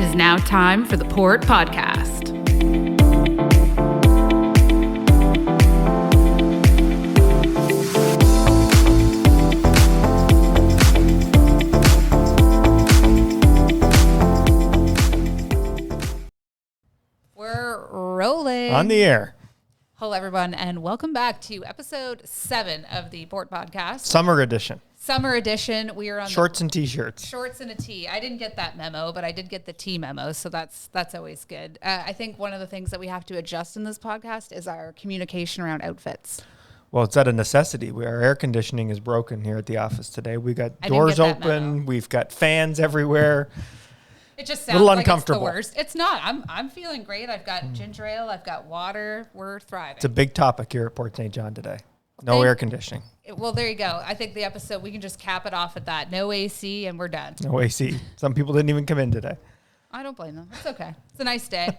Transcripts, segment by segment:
It is now time for the Port Podcast. We're rolling. On the air. Hello, everyone, and welcome back to episode 7 of the Port Podcast. Summer edition. Summer edition. We are on shorts and t-shirts. Shorts and a tee. I didn't get that memo, but I did get the tee memo, so that's always good. I think one of the things that we have to adjust in this podcast is our communication around outfits. Well, it's out of necessity. Our air conditioning is broken here at the office today. We got doors open. We've got fans everywhere. It just sounds like it's the worst. It's not. I'm feeling great. I've got ginger ale. I've got water. We're thriving. It's a big topic here at Port St. John today. No air conditioning. Well, there you go. I think the episode, we can just cap it off at that. No AC, and we're done. No AC. Some people didn't even come in today. I don't blame them. It's okay. It's a nice day.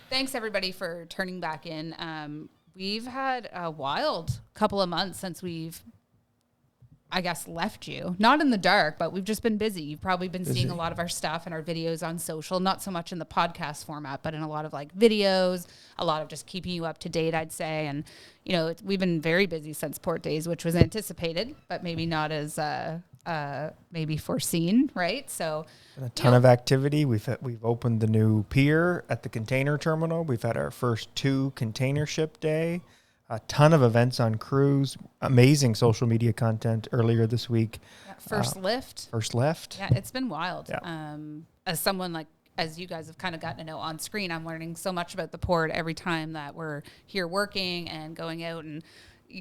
Thanks, everybody, for turning back in. We've had a wild couple of months since we've, I guess, left you. Not in the dark, but we've just been busy. You've probably been seeing a lot of our stuff and our videos on social, not so much in the podcast format, but in a lot of like videos, a lot of just keeping you up to date, I'd say. And, you know, we've been very busy since Port Days, which was anticipated, but maybe not as maybe foreseen, right? So a ton of activity. We've opened the new pier at the container terminal. We've had our first 2 container ship day. A ton of events on cruise, amazing social media content earlier this week. Yeah, First lift. Yeah, it's been wild. Yeah. As someone as you guys have kind of gotten to know on screen, I'm learning so much about the port every time that we're here working and going out and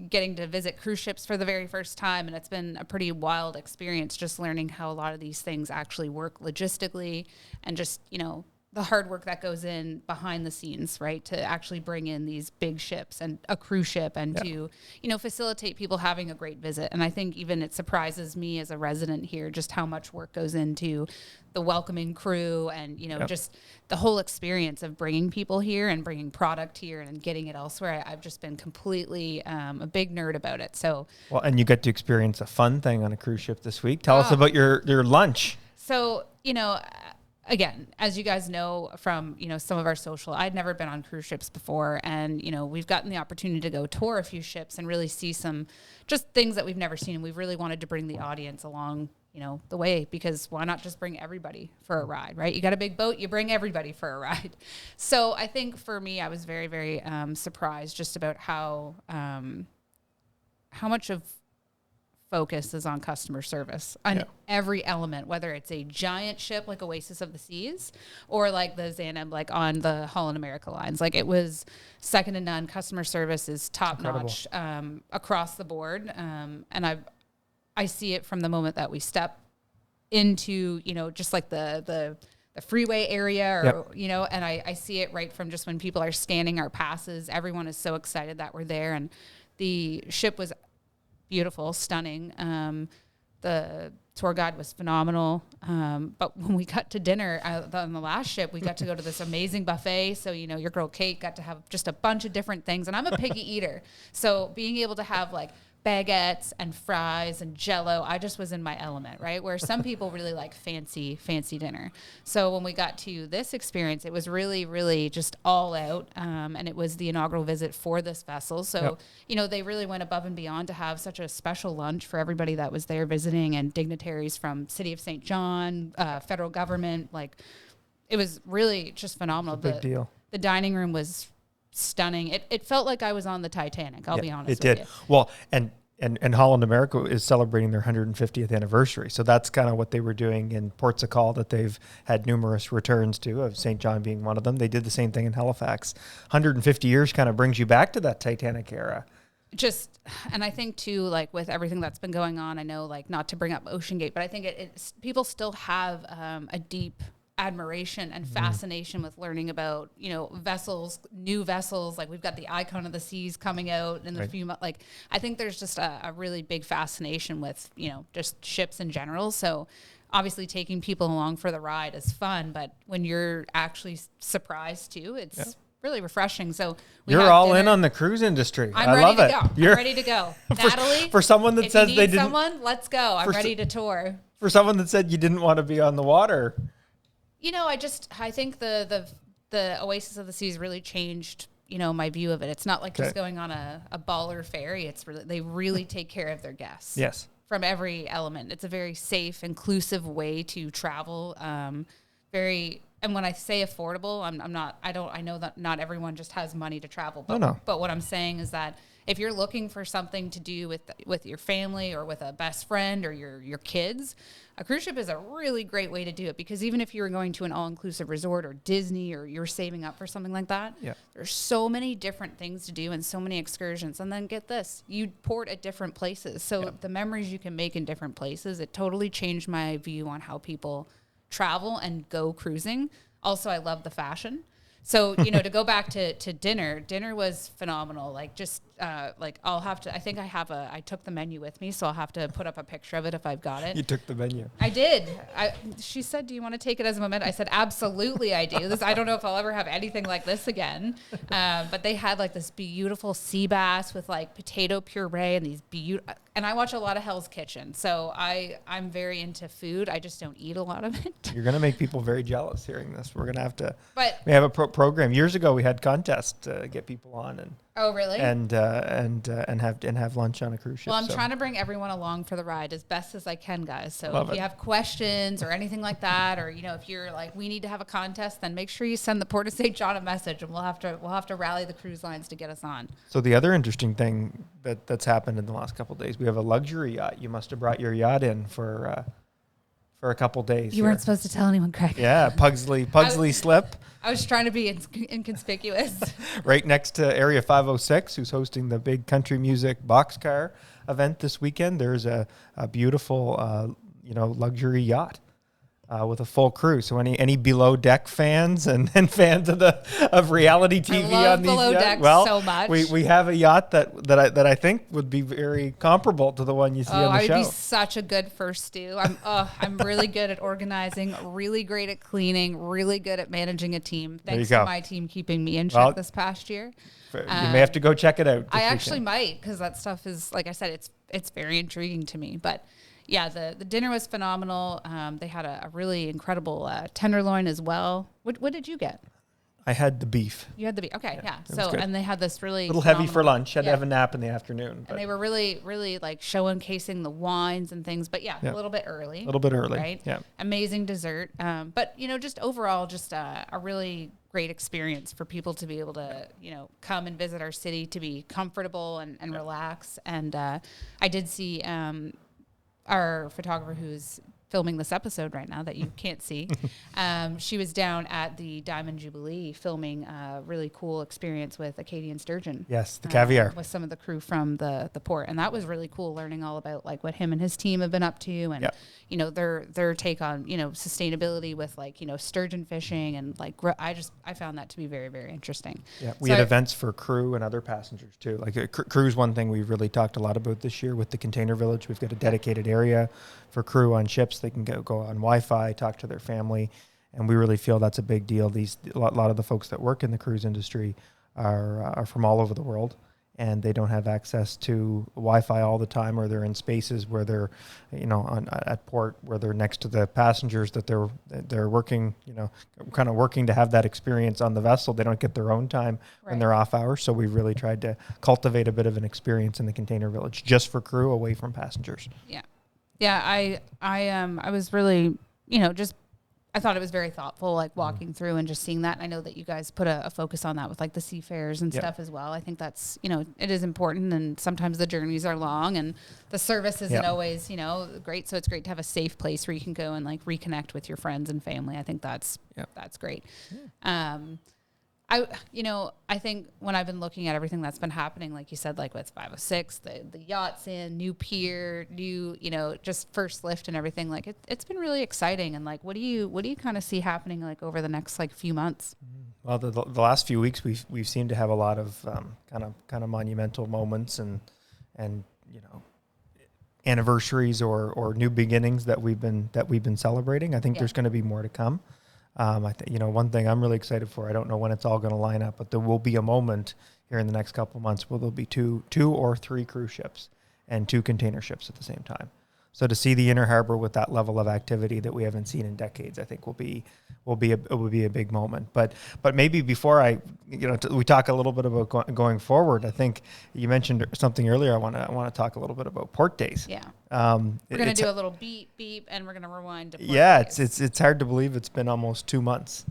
getting to visit cruise ships for the very first time. And it's been a pretty wild experience just learning how a lot of these things actually work logistically and just, you know, the hard work that goes in behind the scenes, right, to actually bring in these big ships and a cruise ship and to, you know, facilitate people having a great visit. And I think even it surprises me as a resident here just how much work goes into the welcoming crew and, you know, just the whole experience of bringing people here and bringing product here and getting it elsewhere. I've just been completely a big nerd about it. So, well, and you get to experience a fun thing on a cruise ship this week. Tell us about your lunch. So, you know, again, as you guys know from, you know, some of our social, I'd never been on cruise ships before. And, you know, we've gotten the opportunity to go tour a few ships and really see some just things that we've never seen. And we've really wanted to bring the audience along, you know, the way, because why not just bring everybody for a ride, right? You got a big boat, you bring everybody for a ride. So I think for me, I was very, very surprised just about how much of focus is on customer service on every element, whether it's a giant ship like Oasis of the Seas or like the Zaneb, like on the Holland America lines. Like it was second to none. Customer service is top notch across the board. And I see it from the moment that we step into, you know, just like the freeway area or, you know, and I see it right from just when people are scanning our passes. Everyone is so excited that we're there. And the ship was beautiful, stunning. The tour guide was phenomenal. But when we got to dinner on the last ship, we got to go to this amazing buffet. So, you know, your girl Cait got to have just a bunch of different things. And I'm a picky eater. So being able to have like baguettes and fries and Jell-O, I just was in my element, right? Where some people really like fancy dinner. So when we got to this experience, it was really, really just all out. And it was the inaugural visit for this vessel. So, you know, they really went above and beyond to have such a special lunch for everybody that was there visiting and dignitaries from City of St. John, federal government. Like, it was really just phenomenal. Big deal. The dining room was stunning. It felt like I was on the Titanic. I'll be honest. It did. Well, and Holland America is celebrating their 150th anniversary. So that's kind of what they were doing in Port Sacal that they've had numerous returns to, of St. John being one of them. They did the same thing in Halifax. 150 years kind of brings you back to that Titanic era. Just, and I think too, like with everything that's been going on, I know, like, not to bring up Ocean Gate, but I think it's people still have a deep admiration and fascination with learning about, you know, vessels, new vessels. Like we've got the Icon of the Seas coming out in a few months. Like I think there's just a really big fascination with, you know, just ships in general. So obviously taking people along for the ride is fun, but when you're actually surprised too, it's really refreshing. So you're all in on the cruise industry. I love it. I'm ready to go. Natalie, for someone that says they didn't, someone, let's go. I'm ready to tour. For someone that said you didn't want to be on the water. I think the Oasis of the Seas really changed, my view of it. It's not like just going on a baller ferry. It's really, they really take care of their guests. Yes. From every element. It's a very safe, inclusive way to travel. And when I say affordable, I know that not everyone just has money to travel. But, no. But what I'm saying is that if you're looking for something to do with your family or with a best friend or your kids, a cruise ship is a really great way to do it, because even if you're going to an all-inclusive resort or Disney or you're saving up for something like that, there's so many different things to do and so many excursions. And then get this, you port at different places. So the memories you can make in different places, it totally changed my view on how people travel and go cruising. Also, I love the fashion. So, to go back to dinner was phenomenal. Like, just, I'll have to, I took the menu with me, so I'll have to put up a picture of it if I've got it. You took the menu. I did. She said, do you want to take it as a memento? I said, absolutely I do. I don't know if I'll ever have anything like this again. But they had like this beautiful sea bass with like potato puree and these and I watch a lot of Hell's Kitchen. So I'm very into food. I just don't eat a lot of it. You're going to make people very jealous hearing this. We're going to have to, we we have a program. Years ago, we had contests to get people on and oh, really? And have lunch on a cruise ship. Well, I'm trying to bring everyone along for the ride as best as I can, guys. So if you have questions or anything like that, or if you're like, we need to have a contest, then make sure you send the Port of St. John a message, and we'll have to rally the cruise lines to get us on. So the other interesting thing that's happened in the last couple of days, we have a luxury yacht. You must have brought your yacht in for a couple days. You weren't supposed to tell anyone, Craig. Yeah, Pugsley Slip. I was trying to be inconspicuous. Right next to Area 506, who's hosting the big country music boxcar event this weekend. There's a beautiful, luxury yacht with a full crew. So any below deck fans and fans of reality TV I love on these below yachts, deck so much. we have a yacht that I think would be very comparable to the one you see on the show. I would be such a good first stew. I'm really good at organizing, really great at cleaning, really good at managing a team. Thanks to my team keeping me in check this past year. You may have to go check it out. I actually might, because that stuff is, like I said, it's very intriguing to me. But yeah, the dinner was phenomenal. They had a really incredible tenderloin as well. What did you get? I had the beef. You had the beef. Okay, yeah. So, and they had this really little heavy for lunch. Had to have a nap in the afternoon. And they were really, really like showcasing the wines and things. But a little bit early. Right? Yeah. Amazing dessert. But, just overall, just a really great experience for people to be able to, come and visit our city, to be comfortable and relax. And I did see our photographer who's filming this episode right now that you can't see. She was down at the Diamond Jubilee filming a really cool experience with Acadian sturgeon. Yes, the caviar. With some of the crew from the port. And that was really cool, learning all about like what him and his team have been up to, and their take on, sustainability with like, sturgeon fishing, and like I found that to be very, very interesting. Yeah, we had events for crew and other passengers too. Like crew's one thing we've really talked a lot about this year with the Container Village. We've got a dedicated area for crew on ships. They can go on Wi-Fi, talk to their family, and we really feel that's a big deal. A lot of the folks that work in the cruise industry are from all over the world, and they don't have access to Wi-Fi all the time, or they're in spaces where they're, at port where they're next to the passengers that they're working, kind of working to have that experience on the vessel. They don't get their own time when they're off hours. So we've really tried to cultivate a bit of an experience in the Container Village just for crew, away from passengers. Yeah. Yeah, I was really, I thought it was very thoughtful, like walking through and just seeing that. And I know that you guys put a focus on that with like the seafarers and stuff as well. I think that's, it is important, and sometimes the journeys are long and the service isn't always, great. So it's great to have a safe place where you can go and like reconnect with your friends and family. I think that's great. Yeah. I think when I've been looking at everything that's been happening, like you said, like with 506, the yachts in, new pier, new, just first lift and everything, like it's been really exciting. And like, what do you kind of see happening like over the next like few months? Well, the last few weeks we've seemed to have a lot of kind of monumental moments and anniversaries or new beginnings that we've been celebrating. I think there's going to be more to come. One thing I'm really excited for, I don't know when it's all going to line up, but there will be a moment here in the next couple of months where there'll be two or three cruise ships and two container ships at the same time. So to see the Inner Harbor with that level of activity that we haven't seen in decades, I think will be a big moment. But maybe before we talk a little bit about going forward. I think you mentioned something earlier. I want to talk a little bit about Port Days. Yeah. We're gonna do a little beep beep, and we're gonna rewind to Port Days. It's hard to believe it's been almost 2 months.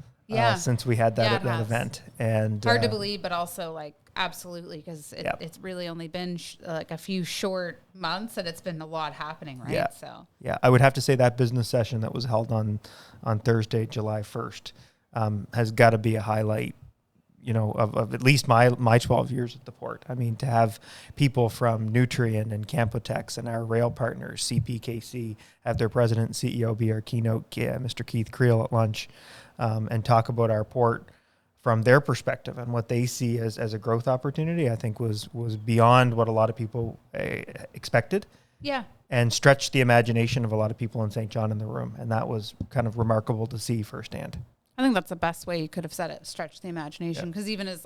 Since we had that event, and hard to believe, but also like absolutely, because it's really only been like a few short months, and it's been a lot happening, right? Yeah. So I would have to say that business session that was held on Thursday, July 1st, has got to be a highlight, of at least my 12 years at the port. I mean, to have people from Nutrien and Campotex and our rail partners, CPKC, have their president and CEO be our keynote, Mr. Keith Creel, at lunch, and talk about our port from their perspective and what they see as a growth opportunity, I think was beyond what a lot of people expected. Yeah. And stretched the imagination of a lot of people in St. John in the room. And that was kind of remarkable to see firsthand. I think that's the best way you could have said it, stretch the imagination. Because even as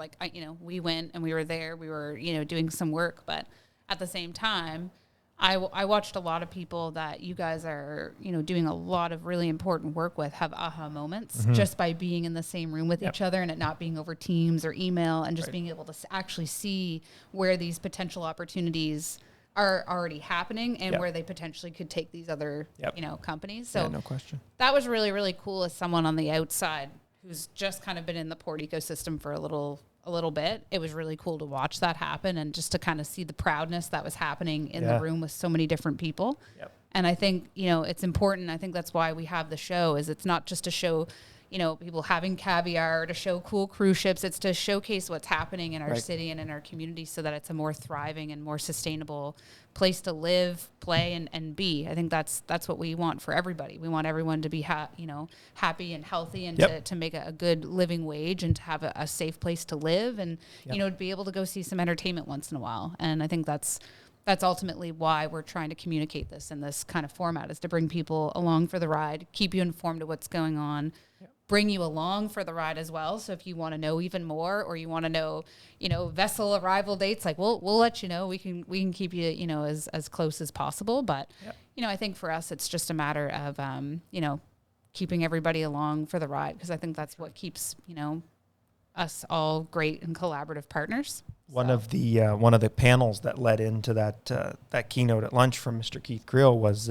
we went and we were there, we were, doing some work. But at the same time, I watched a lot of people that you guys are, doing a lot of really important work with have aha moments just by being in the same room with each other, and it not being over Teams or email, and just being able to actually see where these potential opportunities are already happening and where they potentially could take these other, companies. So no question. That was really, really cool as someone on the outside who's just kind of been in the port ecosystem for a little bit. It was really cool to watch that happen, and just to kind of see the proudness that was happening in the room with so many different people. Yep. And I think, it's important. I think that's why we have the show, is it's not just to show, people having caviar, to show cool cruise ships. It's to showcase what's happening in our city and in our community, so that it's a more thriving and more sustainable place to live, play, and be. I think that's what we want for everybody. We want everyone to be happy and healthy, and to make a good living wage, and to have a safe place to live, and to be able to go see some entertainment once in a while. And I think that's ultimately why we're trying to communicate this in this kind of format, is to bring people along for the ride, keep you informed of what's going on, bring you along for the ride as well. So if you want to know even more, or you want to know, vessel arrival dates, like we'll let you know. We can keep you, as close as possible. But, I think for us, it's just a matter of, keeping everybody along for the ride, because I think that's what keeps, us all great and collaborative partners. One of the panels that led into that keynote at lunch from Mr. Keith Creel was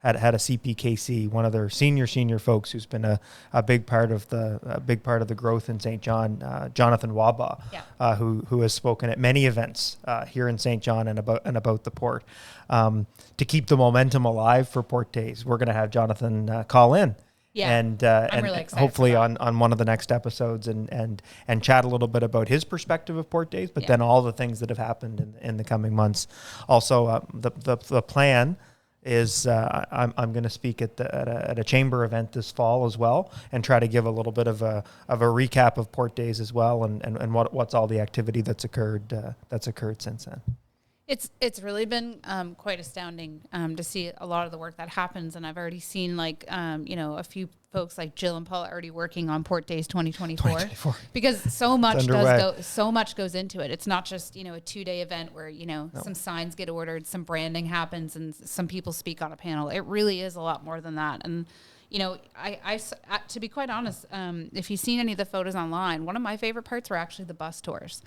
had a CPKC, one of their senior folks who's been a big part of the growth in St. John, Jonathan Wabaugh, who has spoken at many events here in St. John and about the port. To keep the momentum alive for Port Days, we're going to have Jonathan call in. Yeah, and really hopefully on one of the next episodes and chat a little bit about his perspective of Port Days, but then all the things that have happened in the coming months. Also, the plan is I'm going to speak at a chamber event this fall as well, and try to give a little bit of a recap of Port Days as well, and what's all the activity that's occurred since then. It's really been quite astounding to see a lot of the work that happens, and I've already seen a few folks like Jill and Paul already working on Port Days 2024 because so much goes into it. It's not just a 2-day event where some signs get ordered, some branding happens, and some people speak on a panel. It really is a lot more than that. And I to be quite honest, if you've seen any of the photos online, one of my favorite parts were actually the bus tours.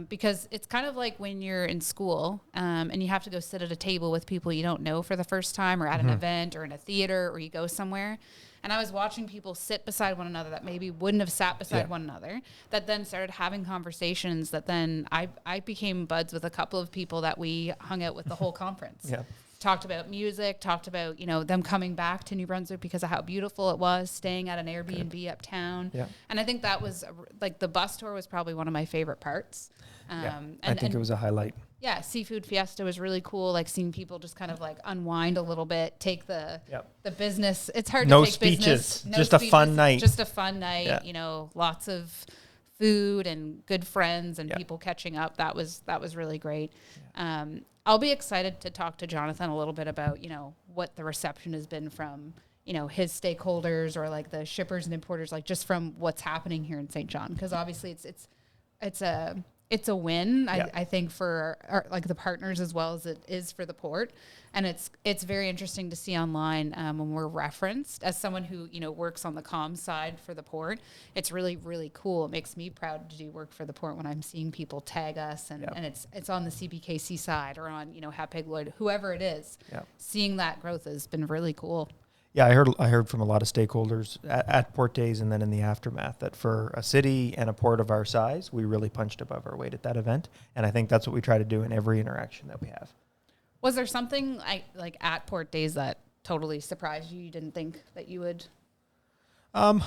Because it's kind of like when you're in school and you have to go sit at a table with people you don't know for the first time, or at an event, or in a theater, or you go somewhere. And I was watching people sit beside one another that maybe wouldn't have sat beside one another, that then started having conversations, that then I became buds with a couple of people that we hung out with the whole conference. Talked about music, talked about, them coming back to New Brunswick because of how beautiful it was, staying at an Airbnb uptown. And I think that was the bus tour was probably one of my favorite parts. I think it was a highlight. Yeah, Seafood Fiesta was really cool. Seeing people just kind of unwind a little bit, take the business. It's hard to take speeches, business. No speeches. Just a fun night. Just a fun night. Lots of food and good friends and people catching up. That was really great. I'll be excited to talk to Jonathan a little bit about, what the reception has been from, his stakeholders, or the shippers and importers, just from what's happening here in St. John. Because obviously it's it's a win. Yeah. I think for like the partners as well as it is for the port. And it's very interesting to see online when we're referenced as someone who, works on the comms side for the port. It's really, really cool. It makes me proud to do work for the port when I'm seeing people tag us and it's on the CBKC side or on, Hapag Lloyd, whoever it is. Yeah. Seeing that growth has been really cool. Yeah, I heard from a lot of stakeholders at Port Days and then in the aftermath that for a city and a port of our size, we really punched above our weight at that event. And I think that's what we try to do in every interaction that we have. Was there something like at Port Days that totally surprised you? You didn't think that you would? I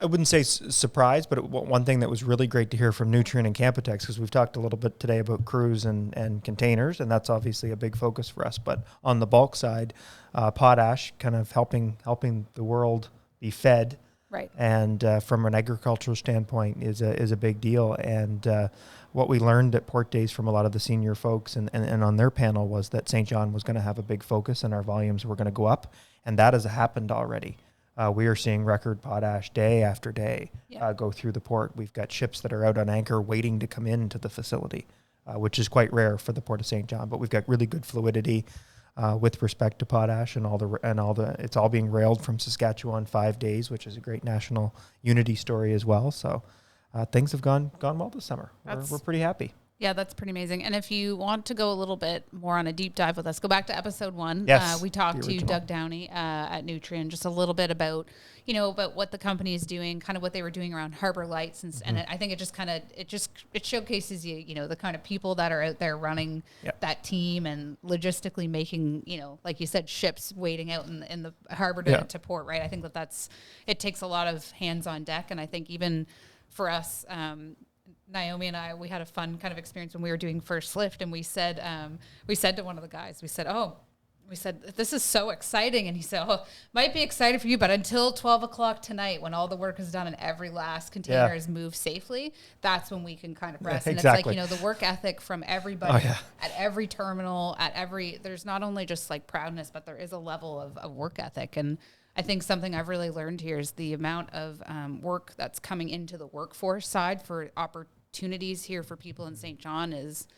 wouldn't say surprised, but one thing that was really great to hear from Nutrien and Campotex, because we've talked a little bit today about cruise and containers, and that's obviously a big focus for us. But on the bulk side, potash kind of helping the world be fed. Right. And from an agricultural standpoint is a big deal. And what we learned at Port Days from a lot of the senior folks and on their panel was that St. John was going to have a big focus and our volumes were going to go up. And that has happened already. We are seeing record potash day after day go through the port. We've got ships that are out on anchor waiting to come into the facility, which is quite rare for the Port of St. John. But we've got really good fluidity with respect to potash and all the it's all being railed from Saskatchewan 5 days, which is a great national unity story as well. So things have gone well this summer. We're pretty happy. Yeah, that's pretty amazing. And if you want to go a little bit more on a deep dive with us, go back to episode 1. Yes, we talked to Doug Downey at Nutrien just a little bit about, about what the company is doing, kind of what they were doing around harbor lights. And I think it showcases you, the kind of people that are out there running that team and logistically making, like you said, ships waiting out in the harbor to port, right? I think it takes a lot of hands on deck. And I think even for us, Naomi and I, we had a fun kind of experience when we were doing First Lift, and we said to one of the guys, we said, this is so exciting. And he said, might be excited for you, but until 12 o'clock tonight, when all the work is done and every last container is moved safely, that's when we can kind of rest. And exactly. it's like, the work ethic from everybody at every terminal, there's not only just like proudness, but there is a level of work ethic. And I think something I've really learned here is the amount of work that's coming into the workforce side for opportunities here for people in St. John is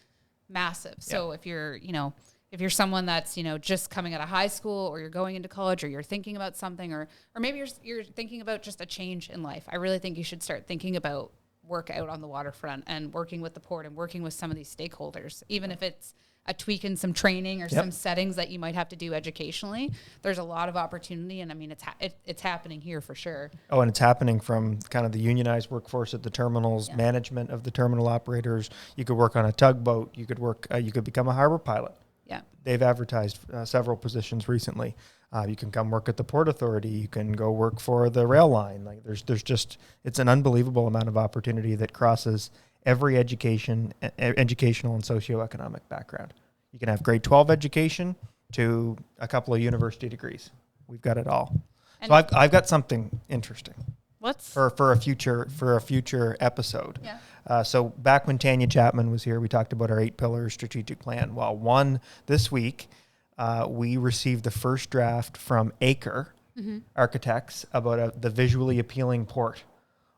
massive. So if you're someone that's, just coming out of high school or you're going into college or you're thinking about something or maybe you're thinking about just a change in life, I really think you should start thinking about work out on the waterfront and working with the port and working with some of these stakeholders, even if it's a tweak in some training or some settings that you might have to do educationally. There's a lot of opportunity, and I mean, it's happening here for sure. Oh, and it's happening from kind of the unionized workforce at the terminals, management of the terminal operators. You could work on a tugboat. You could become a harbor pilot. Yeah, they've advertised several positions recently. You can come work at the Port Authority. You can go work for the rail line. Like there's just, it's an unbelievable amount of opportunity that crosses every educational and socioeconomic background. You can have grade 12 education to a couple of university degrees. We've got it all. And so I've got something interesting. For a future episode. Yeah. So back when Tanya Chapman was here, we talked about our 8-pillar strategic plan. Well, this week, we received the first draft from Acre Architects about the visually appealing port.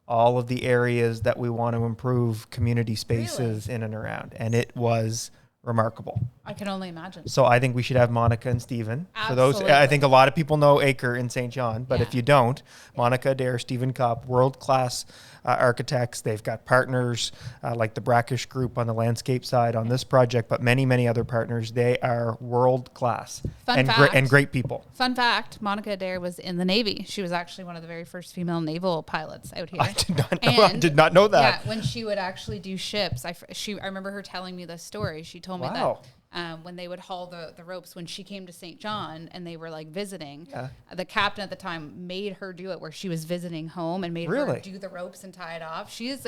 All of the areas that we want to improve community spaces in and around. And it was remarkable. I can only imagine. So I think we should have Monica and Stephen. Absolutely. For those, I think a lot of people know Acre in St. John, but if you don't, Monica Adair, Stephen Kopp, world-class architects. They've got partners like the Brackish Group on the landscape side on this project, but many, many other partners. They are world-class and great people. Fun fact, Monica Adair was in the Navy. She was actually one of the very first female naval pilots out here. I did not know that. Yeah, when she would actually do ships, I remember her telling me this story. She told me that when they would haul the ropes, when she came to St. John and they were like visiting, the captain at the time made her do it where she was visiting home and made her do the ropes and tie it off. She is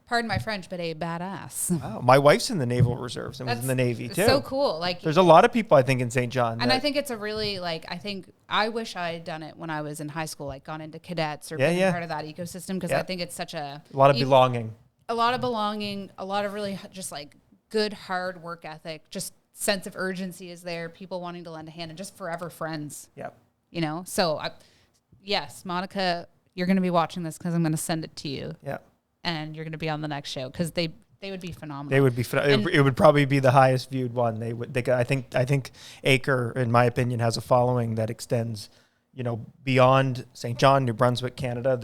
pardon my French, but a badass. Wow. My wife's in the Naval Reserves and was in the Navy too. So cool. Like there's a lot of people I think in St. John. And I think it's a really I wish I had done it when I was in high school, like gone into cadets or been part of that ecosystem, because I think it's such a lot of belonging. A lot of belonging, a lot of really just like good hard work ethic, just sense of urgency is there, people wanting to lend a hand, and just forever friends. Yep. So yes, Monica, you're going to be watching this because I'm going to send it to you. Yeah. and you're going to be on the next show, because they would be phenomenal. They would be. It would probably be the highest viewed one. I think Acre, in my opinion, has a following that extends, beyond St. John, New Brunswick, Canada.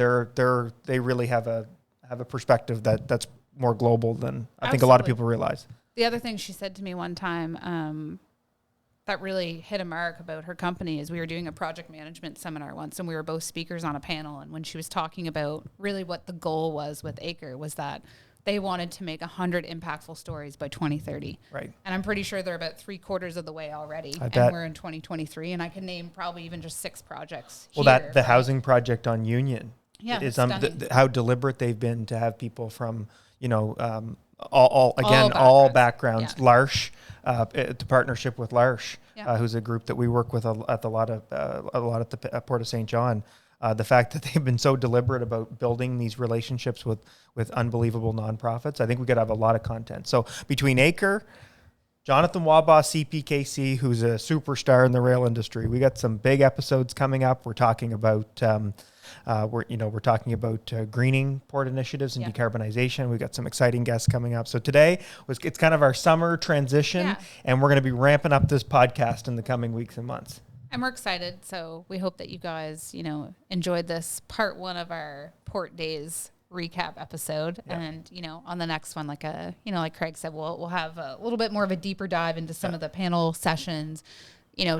They really have a perspective that's more global than I think a lot of people realize. The other thing she said to me one time that really hit a mark about her company is we were doing a project management seminar once, and we were both speakers on a panel. And when she was talking about really what the goal was with Acre, was that they wanted to make 100 impactful stories by 2030. Right. And I'm pretty sure they're about 3/4 of the way already. And we're in 2023, and I can name probably even just 6 projects. Well, the housing project on Union. Yeah, is how deliberate they've been to have people from, all backgrounds. Yeah. L'Arche, the partnership with L'Arche, who's a group that we work with at the Port of St. John. The fact that they've been so deliberate about building these relationships with unbelievable nonprofits, I think we could have a lot of content. So between Acre, Jonathan Wabaugh, CPKC, who's a superstar in the rail industry, we got some big episodes coming up. We're talking about greening port initiatives and decarbonization. We've got some exciting guests coming up. So today it's kind of our summer transition, and we're going to be ramping up this podcast in the coming weeks and months. And we're excited. So we hope that you guys, enjoyed this part 1 of our Port Days recap episode. Yeah. And, on the next one, like Craig said, we'll have a little bit more of a deeper dive into some of the panel sessions,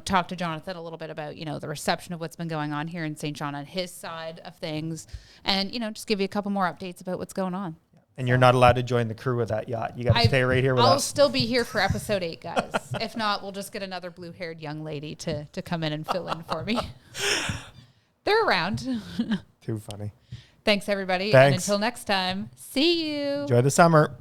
talk to Jonathan a little bit about, the reception of what's been going on here in St. John on his side of things, and, just give you a couple more updates about what's going on. And you're not allowed to join the crew of that yacht. You got to stay right here with us. I'll still be here for episode 8, guys. If not, we'll just get another blue-haired young lady to come in and fill in for me. They're around. Too funny. Thanks, everybody. Thanks. And until next time, see you. Enjoy the summer.